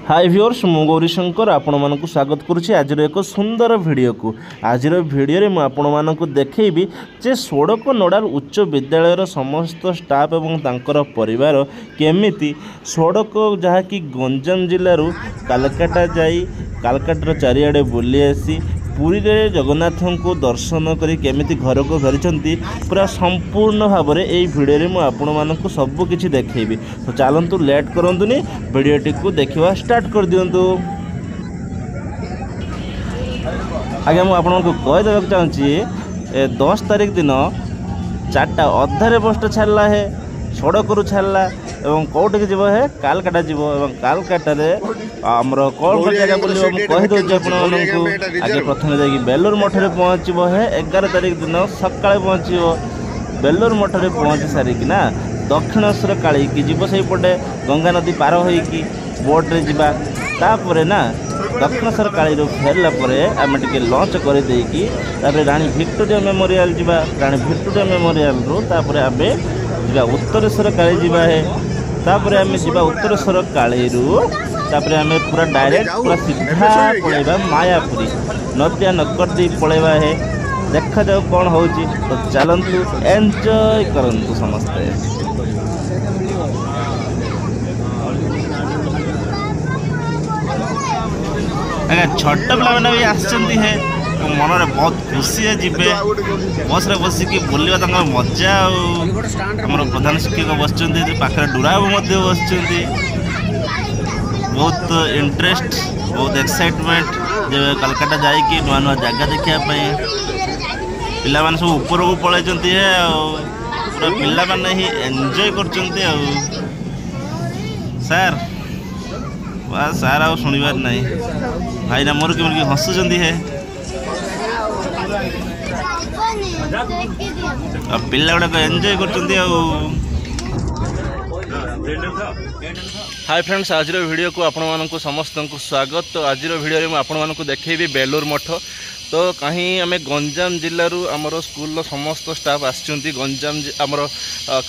हाय viewers मु गौरीशंकर आपण मानक स्वागत करुच्ची आज एक सुंदर वीडियो को। आज वीडियो में आपण मानक देखी जे सोड़क नोडाल उच्च विद्यालय समस्त स्टाफ एवं तांकर परिवार केमिति सोड़क जहाँकि गंजाम जिलूर कालकाटा जाई कालकाटार चारिआडे बुली आसी पुरी रे जगन्नाथ को दर्शन करी केमिति घर को फेरी पूरा संपूर्ण भाव में यही वीडियो में आपण मानक सब किछि देखैबी। तो चलतु लेट करंतुनी वीडियोटी को देखा स्टार्ट कर दियंतु। आगे मुझे आपको कहीदेक चाहूँगी 10 तारीख दिन 4टा अधारे बसटा छाड़ा है सड़क छाड़ा एवं कौटिक जीव है कालकाटा जीव एवं कालकाटा आमर कौन कौन जगह बुल कहीदे आगे प्रथम जा बेलूर मठ में पहुँचब है 11 तारीख दिन सका पहुँचब बेलूर मठ में पहुँची सारिकिना दक्षिणेश्वर काली की जीव से पटे गंगा नदी पार होइकी बोट रे जीवा तापर ना दक्षिणेश्वर काली फेरला आम टे लंच करदेकी रानी भिक्टोरिया मेमोरियल जीवा रानी भिक्टोरिया मेमोरियल रू आम जा उत्तरेश्वर काली जीवा है तापर आम जा उत्तरेश्वर काली तापर आम पूरा डायरेक्ट पूरा सीधा पलैबा मायापुरी नदिया नक्कर दे पलैबा है देखा जाओ कौन हो। तो चलतु एंजॉय करंतु समस्ते। छोट पिला मैंने भी आसछंती है मन में बहुत खुशी है जीवे बस रे बसिकी बुलवा तंग मजा आमर प्रधान शिक्षक बस पाखे डुराबू बस बहुत इंटरेस्ट बहुत एक्साइटमेंट जब कलकाता जाइए नुआ नुआ जगह देखापी पिला माने सब ऊपर को पलैं है पूरा पिला माने ही एंजॉय कर सार बस सार आ शुणवार नहीं भाई ना मोर केमि हसुँच है पिला गुड़ाक एंजॉय कर। हाय फ्रेंड्स आज वीडियो को आपण मानक समस्त को स्वागत। तो आज वीडियो में आपण मानक देखी बेलूर मठ तो कहीं आम गंजाम जिलूर आमर स्कूल समस्त स्टाफ आसछंती गंजाम आमर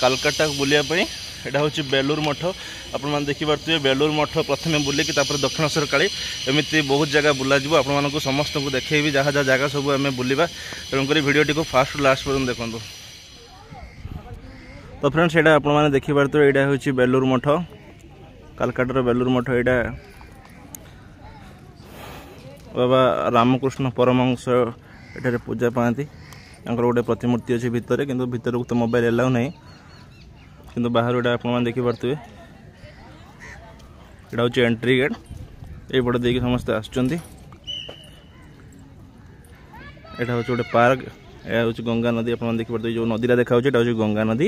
कालकाटा बुलियापी यहाँ हूँ बेलूर मठ आपण मैंने देखिपे बेलूर मठ प्रथम बुलिकी दक्षिणेश्वर काली एमती बहुत जगह बुला जी आपण मानक समस्त को देखी जहाँ जहाँ जगह सब आम बुलवा तेणुक वीडियोटी को फास्ट लास्ट पर्यटन देखो। तो फ्रेंड्स यहाँ आपण मैंने देखिपे यहाँ हूँ बेलूर मठ कालकाटार बेलूर मठ यहाँ बाबा रामकृष्ण परमहंस एठारे पूजा पाती गोटे प्रतिमूर्ति अच्छी भितर किंतु भितर को तो मोबाइल एलाउ नहीं किंतु बाहर यहाँ आप देखिपे यहाँ हूँ एंट्री गेट यपटे देखिए समस्ते आसुँच यहाँ हूँ गोटे पार्क यह हूँ गंगा नदी आप देखिपे जो नदीटा देखा हूँ गंगा नदी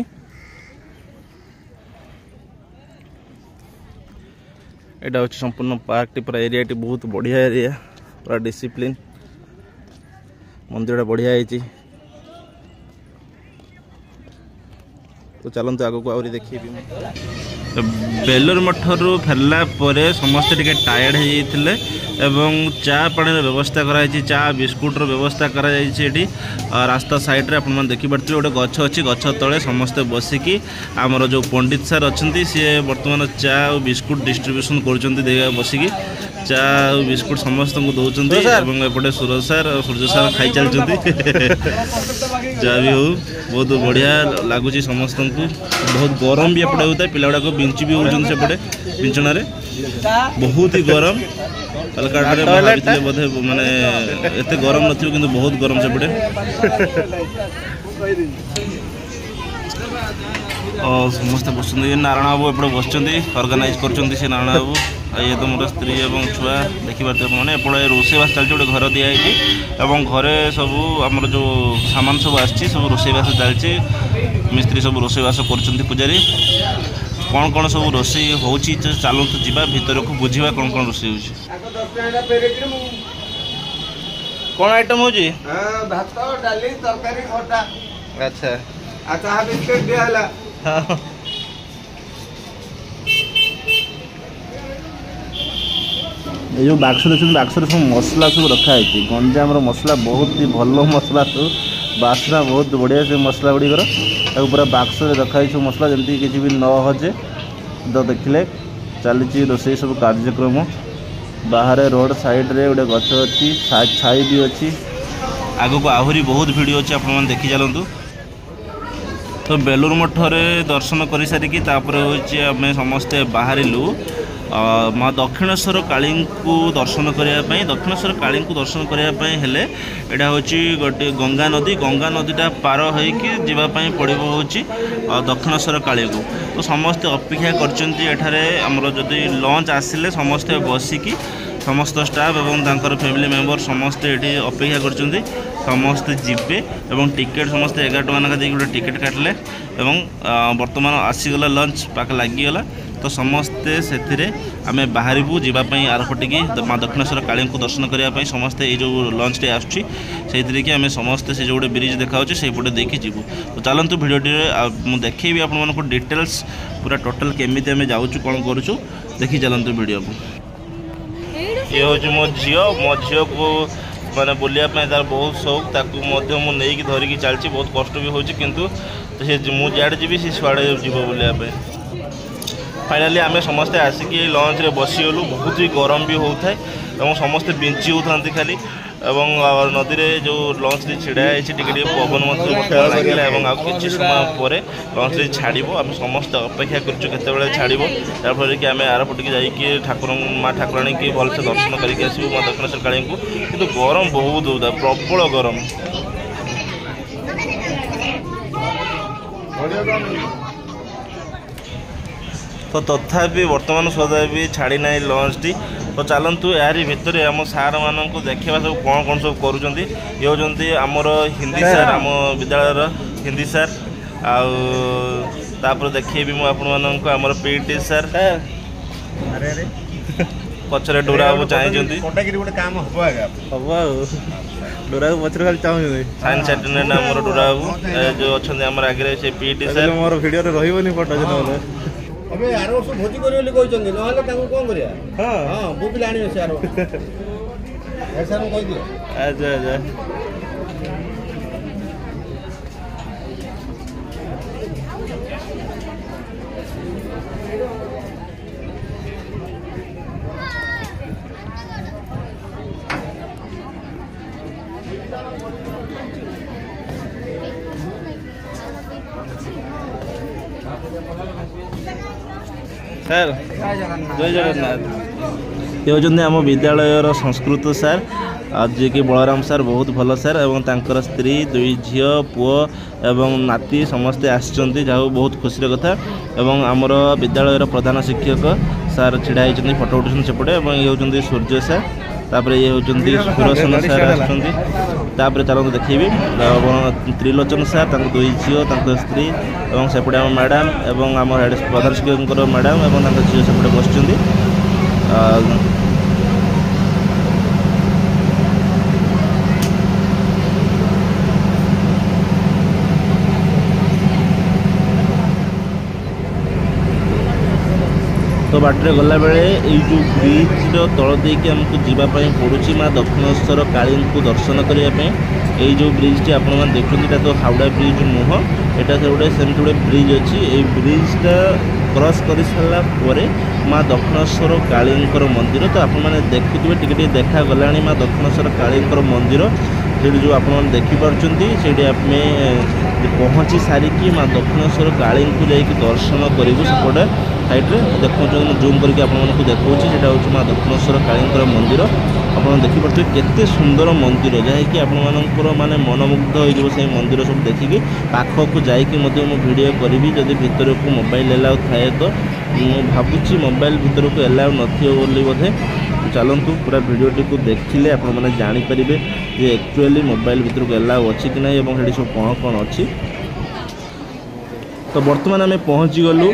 यहाँ हूँ संपूर्ण पार्क टी पूरा एरिया टी बहुत बढ़िया एरिया पूरा डिसिप्लिन मंदिर बढ़िया है। तो चलते आग को आहरी देखी बेलूर मठरू फेरला समस्ते टिके टायर्ड हो चा पानी व्यवस्था कराई चा बिस्कुट व्यवस्था कराई रास्ता साइड रे आप देखिपे गोटे गछ अच्छी गछ तले समस्ते बसिकी आमर जो पंडित सार अच्छा सी बर्तमान चा और बिस्कुट डिस्ट्रीब्यूशन कर बसिकी चा बिस्कुट समस्त को दौरान एपटे सूरज सार और सूर्य सार खाई चलते जहाँ भी हो बहुत बढ़िया लगुच समस्त को बहुत गरम भी एपटे होता है पिला गुड़ाक बिंची भी होते सेपटे बिंचणारे बहुत ही गरम कलकाता बोधे माने एत गरम नथिबो किंतु बहुत गरम सेपटे और समस्त बस नारायण बाबू एपटे बस अर्गानाइज कर नारायण बाबू ये तो मोर स्त्री और छुआ देखिपे मैंने एपटे रोषेईवास चलती गोटे घर दिखाई घरे सब आमर जो सामान सब आसी सब रोषेईवास चलती मिस्त्री सब रोषेईवास कर पूजारी कौन कौन सब रोषे हो चलतु जा भर को बुझा कौन कौन रोषे हो कौन आइटम हो भात डाली तरकारी खटा अच्छा चाहा बिस्कुट दिहला ये जो बाक्स देखते बाक्स सब मसला सब रखाई गंजाम मसला बहुत ही भल मसला सब बास्ना बहुत बढ़िया से मसला गुड़िकर पूरा बाक्स रखाई सब मसला जमी किसी भी न हजे तो देखिले चली रोषे सब कार्यक्रम बाहर रोड साइड रे गोटे गछ अच्छी छाई भी अच्छी आग को आहरी बहुत भिड़ अच्छी आप देखी चलतु। तो बेलूर मठरे दर्शन कर सारिकी आम समस्ते बाहरिलु माँ दक्षिणेश्वर काली को दर्शन करने दक्षिणेश्वर काली को दर्शन करने हेले एटा होची गोटे गंगा नदीटा पार होइकी जीवाई पड़ो हूँ दक्षिणेश्वर काली को। तो समस्ते अपेक्षा कर आमर जदि लंच आसिले समस्ते बसिकी समस्त स्टाफ एवं तांकर फैमिली मेंबर समस्ते ये अपेक्षा कर समस्ते जीवे एवं टिकेट समस्ते 11 टका ना गोटे टिकेट काटले एवं वर्तमान आसीगला लंच पाक लगिगला। तो समस्ते से आम बाहरबू जीवाई आरपटिकी माँ दक्षिणेश्वर काली को दर्शन करने समस्ते ये जो लंच टे आसुरी कि आम समस्ते से जो ब्रिज देखा से पटे देखी जीवु। तो चलतु भिडियोटी मुझे देखी आपको डिटेल्स पूरा टोटल केमी आम जाऊँ कौन करूँ देखी चलतु वीडियो को। ये हूँ मो झील को माने बुलिया तार बहुत शौक ताकू नहीं धरिकी चलती बहुत कष्ट भी होची किंतु मुझे जी सी छुआड़े जीव बुलिया फाइनाली आम समस्ते आसिकी लंच रे बसीगलु बहुत ही गरम भी होता है समस्ते बिंची होता खाली एवं नदी रे जो लंच रे छिड़ा टे पवन लगे कि समय पर लंच रे छाड़ आम समस्त अपेक्षा कर छाड़ याफल कि आम आरपटिक जाइए ठाकुर माँ ठाकुराणी की भलसे दर्शन करके आसू माँ दक्षिणेश्वर काली को किंतु गरम बहुत होता है प्रबल गरम। तो तथापि वर्तमान सुधा भी छाड़ी ना लंच टी। तो चलतु यार भितर आम सार मान देखा सब कौन सब करुँच ये होती आमर हिंदी सार आम विद्यालय हिंदी सार आपर देखेबी मुझे आमर पीटी सार पचर डोरा बाबू चाहिए डोरा पचर खाली चाहूँ साइंस अटेंडेंट आमर डोरा बाबू जो अच्छा आम आगे से पीटी सार मोर वीडियो रही फोटो जो अबे यार वर्ष भोजी करियो ले कहचंदी न हले ताको कोन करिया हां हां बो पिला आनी से यार ऐसा न कहि दियो अच्छा सर जय जगन्नाथ ये होते आम विद्यालय संस्कृत सार जी कि बलराम सार बहुत भल सार एवं तांकर स्त्री दुई झील पुओ एवं नाती समस्ते आसचंती जहाँ बहुत खुशी कथा एवं आमर विद्यालय प्रधान शिक्षक सार छिड़ा होती फोटो उठुन सेपटे ये होती सूर्य सार तापर ये होती सुरसन सार आसपर चलते देखी त्रिलोचन सार दुई झील स्त्री और सेपटे आम मैडम एवं आम प्रधान शिक्षक मैडम एवं झील सेपटे बस तो बाटर गला बेले ये जो ब्रिज तल देकी आमको जीवाई पड़ुची माँ दक्षिणेश्वर काली को दर्शन करने ये जो ब्रिज टी आप देखते तो हावड़ा ब्रिज नुह यहाँ से गोटे सेमती गोटे ब्रिज अच्छी ये ब्रिजटा क्रॉस कर सारा माँ दक्षिणेश्वर काली मंदिर। तो आपने देखुए टे देखा गला माँ दक्षिणेश्वर काली मंदिर से जो आप देखिपुंट आम पहुँची सारिकी माँ दक्षिणेश्वर काली को जाकि दर्शन करूँ सेपटे साइड्रे देखो जूम करके आपको देखा सेटा हूँ माँ दक्षिणेश्वर काली मंदिर आप देखिपे केते सुंदर मंदिर जहाँकि आपर माने मनमुग्ध हो से मंदिर सब देखिकी पाखक जाकि वीडियो करी जदि भितर को मोबाइल एलाउ थाए तो भावुँ मोबाइल भितर को एलाउ नथी बोधे। चलतु पूरा वीडियोटी को देखिले आप जानीपर जे एक्चुअली मोबाइल भितर को एलाउ अच्छी कि नहीं और सब कौन कौन अच्छी। तो बर्तमान आम पहुँची गलु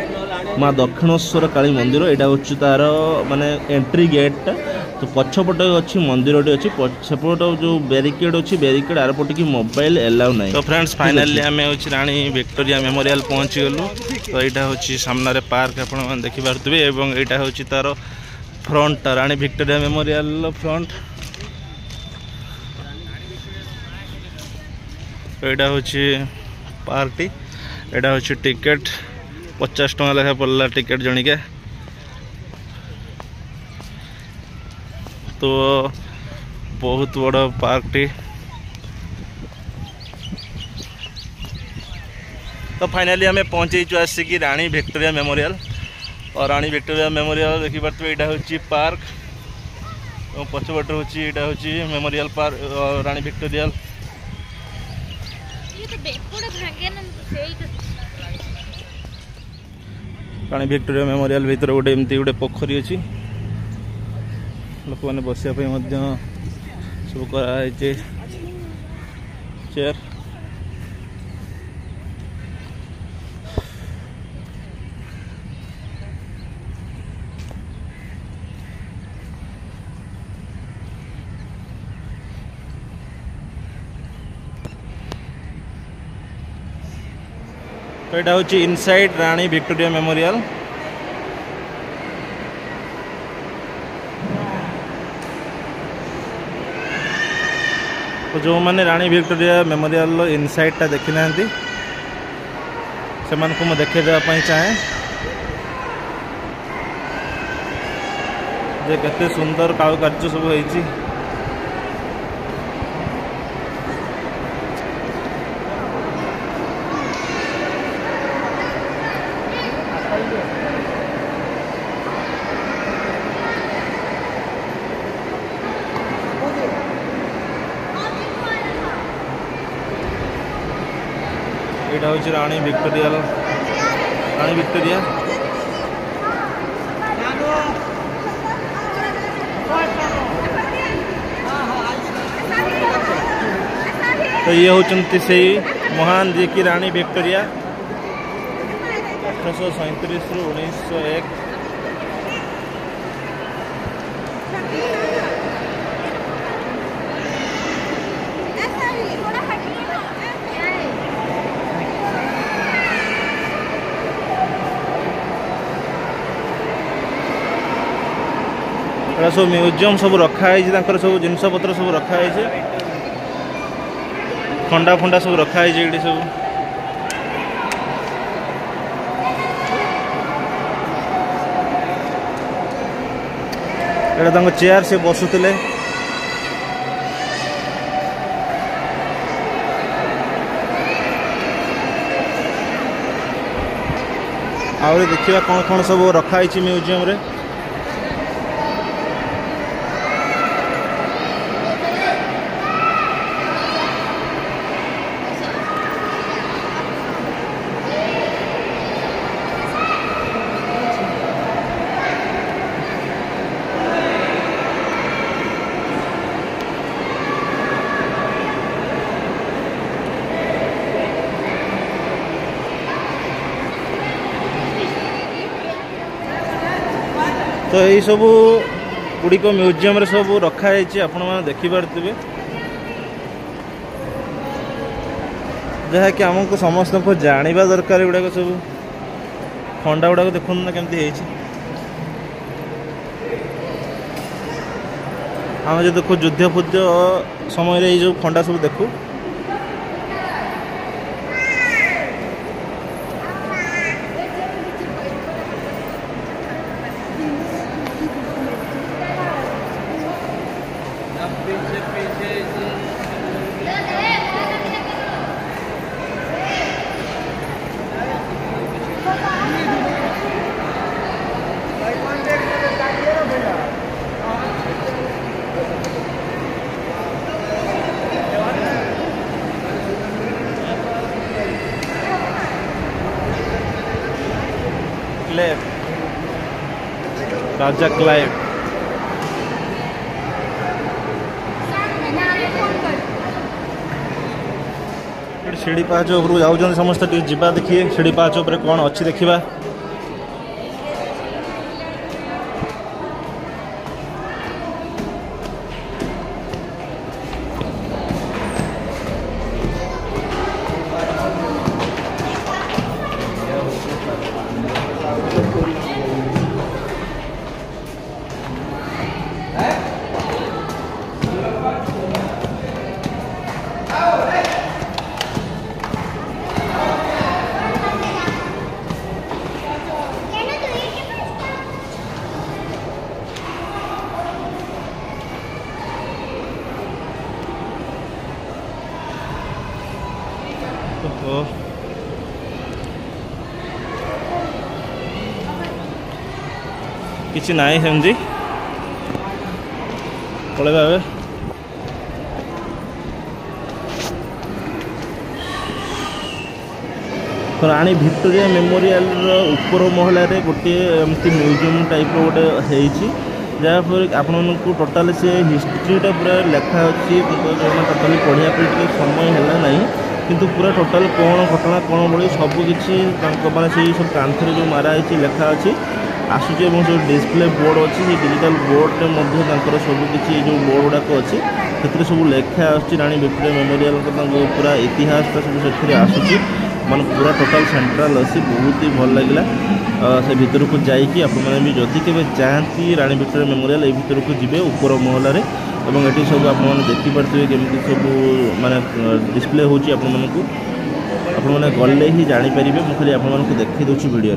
माँ दक्षिणेश्वर काली मंदिर यहाँ हूँ तार माने एंट्री गेट। तो पछपटे अच्छी मंदिर अच्छी सेपट जो बैरिकेड अच्छी बैरिकेड आरपटे की मोबाइल एलाउ ना। तो फ्रेंड्स फाइनाली आम हूँ रानी विक्टोरिया मेमोरियल पहुँची गलु। तो यहाँ हूँ सामने पार्क आप देखिपे और यहाँ हूँ तार फ्रंट रानी विक्टोरिया मेमोरियल फ्रंट। तो यहाँ हूँ पार्कटी यहाँ हूँ टिकेट 50 टका लेखा पड़ला टिकेट जणिका तो बहुत बड़ा पार्क टी। तो फाइनाली आम पहुँचु आसिक रानी विक्टोरिया मेमोरियल। और रानी विक्टोरिया मेमोरियल देखिए यहाँ हूँ पार्क और पछपट हूँ मेमोरियल पार्क रानी विक्टोरियल। रानी विक्टोरिया मेमोरियल भीतर गोटे एमती गोटे पोखरी अच्छी लोक मैंने बसापी सब कराई चेयर। तो यहाँ हूँ इनसाइड रानी विक्टोरिया मेमोरियल। तो जो मैंने रानी विक्टोरिया मेमोरियल इनसाइड टा देखी ना से मैं देखे देवाई चाहे जे केते सुंदर कारुकार्य सब होइछि। यहाँ हूँ रानी विक्टोरिया तो ये होचंती से महान जी की रानी विक्टोरिया 1837 रु 1901। सब म्यूजियम सब रखाई सब जिनस पत्र सब रखाई खंडा फंडा सब रखाई ये सब। यहाँ चेयर से बसुले आउरी देखिए कौन कौन सब रखाई म्यूजियम रे। तो यही सब गुड़िक म्यूजियम रे सब रखाई आपण मैंने देखिपे जहाँकि आमको समस्त को जाना दरकार गुड़ाक सब खंडा गुड़ाक देखु ना केमती आम जो देखो युद्ध फुद्ध समय ये जो खंडा सब देखू राजा क्लाइव सीढ़ी पाहाच उपरକୁ ଯାଉଛନ୍ତି ସମସ୍ତେ ଟିକେ ଯିବା ଦେଖିए सीढ़ी पाहाच ଉପରେ कौन अच्छी देखा। किसी ना सेमती पलैबा ए राणी भिक्टोरिया मेमोरियल ऊपर महल गोटे एमती म्यूजियम टाइप गोटे होती जहाँफल आपण टोटाल से हिस्ट्रीटा पूरा लेखा अच्छी टोटाली पढ़ाई पर समय है ना किंतु पूरा टोटाल कौन घटना कौन बड़ी सबकि मैंने से सब कांथर जो माराई लेखा अच्छी आसूची जो डिस्प्ले बोर्ड अच्छी डिजिटल बोर्ड में सबकि जो बोर्ड गुड़ाक अच्छी से सब लेखा आनी भिक्टोरिया मेमोरियल पूरा इतिहास सब से आसूची माने पूरा टोटाल सेंट्रल अच्छी बहुत ही भल लगे से भितर को जाकि आपने भी जदि के चाहती रानी भिक्टोरिया मेमोरियल ये भितर को जी ऊपर महल एवं ये सब आप देखिपे केमती सब माने डिस्प्ले होची आपने गले ही जापर मुझे खाली आपको देखी दूसरी वीडियो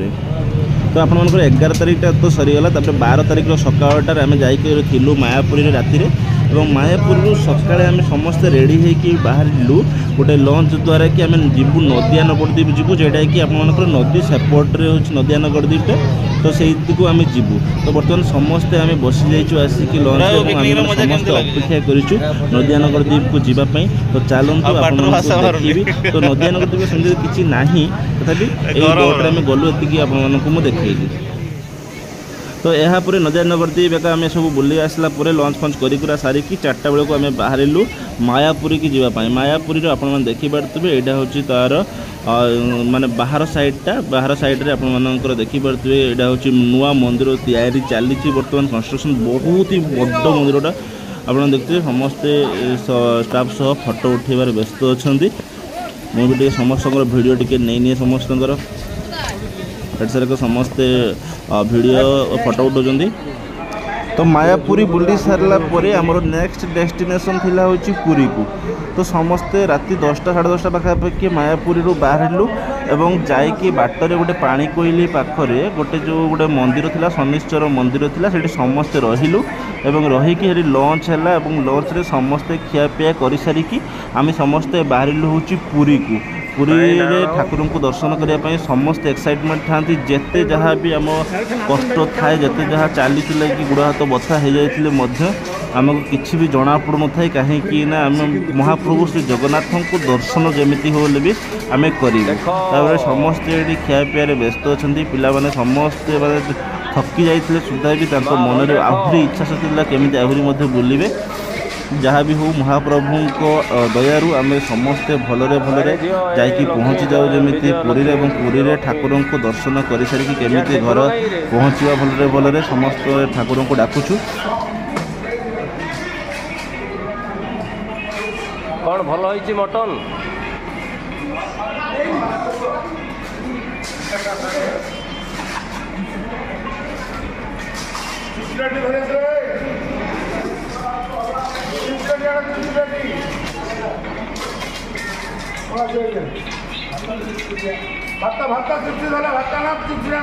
तो आप 11 तारिखटा तो सरीगला 12 तारिख सकाळटार आम जाइलु मायापुरी राति एवं मायापुर सकाଳେ आम समस्ते रेडी होकर बाहरलु गोटे लंच द्वारा कि आम जीवु नदिया नगरद्वीप जीवु जेटा कि आपर नदी सेपटे हूँ नदिया नगरद्वीपटा तो से आम जीवु तो बर्तमान समस्ते आम बसी जाइए आसिक लंच समस्ते अपेक्षा करूँ नदिया नगरद्वीप को जीवाई तो चलतु देखी तो नदिया नगरद्वीप सेमती किसी ना तथापि बोट्रे आम गलु ये आपको मुझे देखी तो यहाँ पर नदिया नगरद्वीप एक आम सब बुले आसला लंच फंच करा सारिकी 4टा बेलू आम बाहरलु मायापुरी की जीवाई मायापुरी आपने देखिपे यहाँ हूँ तार माने बाहर साइड्रे आपर देखिपे यहाँ हूँ नुआ मंदिर तैयारी चली बर्तमान कंस्ट्रक्शन बहुत ही बड़ मंदिरटा आपड़ देखते समस्ते स्टाफ सह फोटो उठेबार व्यस्त अच्छा मुझे समस्त वीडियो टी नहीं समस्त एट समस्ते वीडियो फोटो उठाउछन्ती तो मायापुरी बुली सारा आमर नेक्स्ट डेस्टिनेशन थिला होची पुरी को तो समस्ते राति 10टा 10:30 पाखापाखि मायापुरी बाहरलु एवं जाइकी बाटर गोटे पानी कोइली पाखरे गोटे जो गोटे मंदिर थिला शनिश्चर मंदिर थिला सेठी समस्ते रहिलु एवं रहीकी हेरी लंच हैला एवं लंच रे समस्ते खियापिया करि सारिकी आमे समस्ते बाहरलु होची पुरी को पुरी रे ठाकुर को दर्शन करने समस्त एक्साइटमेंट था जिते जहाँ भी आम कष्ट थाए जिते जहाँ चली कि गुड़ हाथ बथा हो जाते आमको किसी भी जना पड़ न था कहीं आम महाप्रभु श्री जगन्नाथ को दर्शन जमी हो भी आम करें समस्ते ये खियापिया व्यस्त अच्छा पाने समस्ते थकी जाते सुधा भी मन में आहरी इच्छा शक्ति केमी आहरी बुलिबे जहाँ भी हो महाप्रभु को दयारू आम समस्ते भलरे भलरे जाकि पहुँची जाऊ जमी पुरी रे ठाकुर को दर्शन कर सारिकी केमी घर पहुँचवा भलरे भलरे समस्त ठाकुर को डाकुछु कौन भल होइछि मटन भाता भाता चुपची झाला भाता ना चुपची ना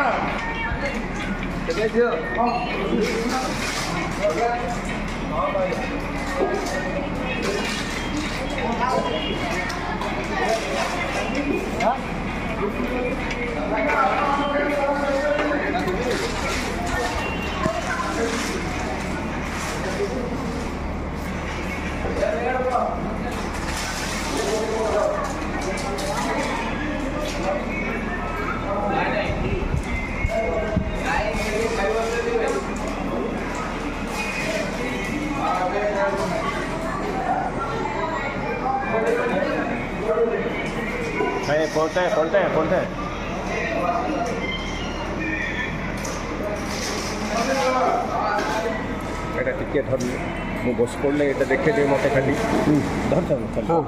कौन है एटा टिके धर मु बस पड़ले एटा देखे दे मते खाली धर धर हां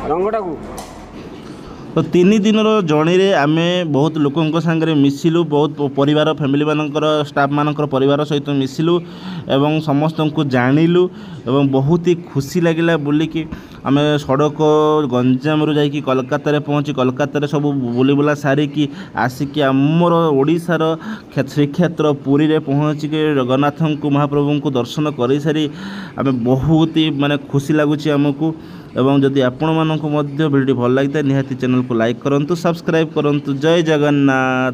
रंगटा को तो 3 दिनर जर्नी आम बहुत लोकों सागर मिसिलु बहुत परिवार फैमिली मानकर स्टाफ मानकर परिवार सहित मिसिलु एवं समस्त को जानिलु एवं बहुत ही खुशी लगिला बुलिकी आम सड़क गंजाम रू जाकि कोलकाता पहुँची कोलकाता सब बुली बुला सारिकी आसिकी आमर ओडिशार श्रीक्षेत्र पुरी रे पहुँचिक जगन्नाथ को महाप्रभु को दर्शन कर सारी आम बहुत ही माने खुशी लगुच आमको एवं जदि आपण मानक वीडियो भल लगी निहाती चैनल को लाइक करंतु सब्सक्राइब करंतु। जय जगन्नाथ।